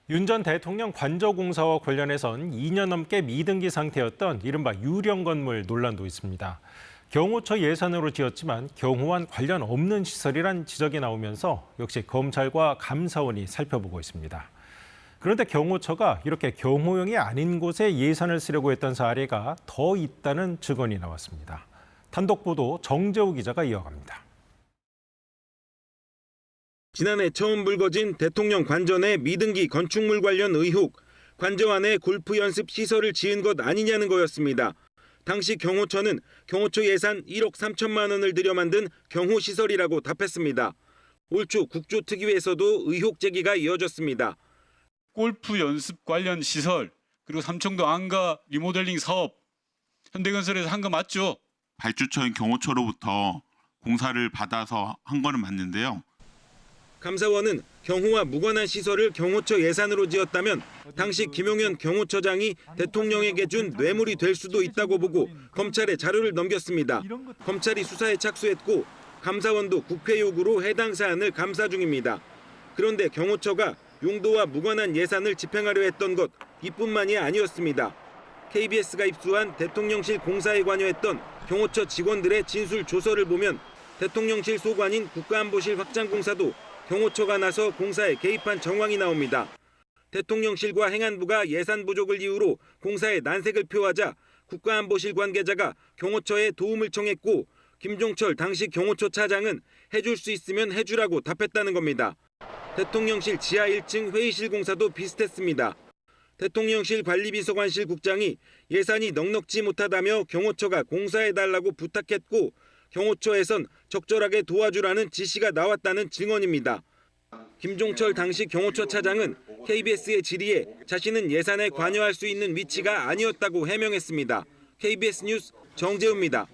윤 전 대통령 관저공사와 관련해선 2년 넘게 미등기 상태였던 이른바 유령 건물 논란도 있습니다. 경호처 예산으로 지었지만 경호와 관련 없는 시설이란 지적이 나오면서 역시 검찰과 감사원이 살펴보고 있습니다. 그런데 경호처가 이렇게 경호용이 아닌 곳에 예산을 쓰려고 했던 사례가 더 있다는 증언이 나왔습니다. 단독 보도 정재우 기자가 이어갑니다. 지난해 처음 불거진 대통령 관저 내 미등기 건축물 관련 의혹, 관저 안에 골프 연습 시설을 지은 것 아니냐는 거였습니다. 당시 경호처는 경호처 예산 1억 3천만 원을 들여 만든 경호시설이라고 답했습니다. 올 초 국조특위에서도 의혹 제기가 이어졌습니다. 골프 연습 관련 시설, 그리고 삼청도 안가 리모델링 사업, 현대건설에서 한 거 맞죠? 발주처인 경호처로부터 공사를 받아서 한 거는 맞는데요. 감사원은 경호와 무관한 시설을 경호처 예산으로 지었다면 당시 김용현 경호처장이 대통령에게 준 뇌물이 될 수도 있다고 보고 검찰에 자료를 넘겼습니다. 검찰이 수사에 착수했고 감사원도 국회 요구로 해당 사안을 감사 중입니다. 그런데 경호처가 용도와 무관한 예산을 집행하려 했던 것 이뿐만이 아니었습니다. KBS가 입수한 대통령실 공사에 관여했던 경호처 직원들의 진술 조서를 보면 대통령실 소관인 국가안보실 확장공사도 경호처가 나서 공사에 개입한 정황이 나옵니다. 대통령실과 행안부가 예산 부족을 이유로 공사에 난색을 표하자 국가안보실 관계자가 경호처에 도움을 청했고 김종철 당시 경호처 차장은 해줄 수 있으면 해주라고 답했다는 겁니다. 대통령실 지하 1층 회의실 공사도 비슷했습니다. 대통령실 관리비서관실 국장이 예산이 넉넉지 못하다며 경호처가 공사해달라고 부탁했고 경호처에선 적절하게 도와주라는 지시가 나왔다는 증언입니다. 김종철 당시 경호처 차장은 KBS의 질의에 자신은 예산에 관여할 수 있는 위치가 아니었다고 해명했습니다. KBS 뉴스 정재우입니다.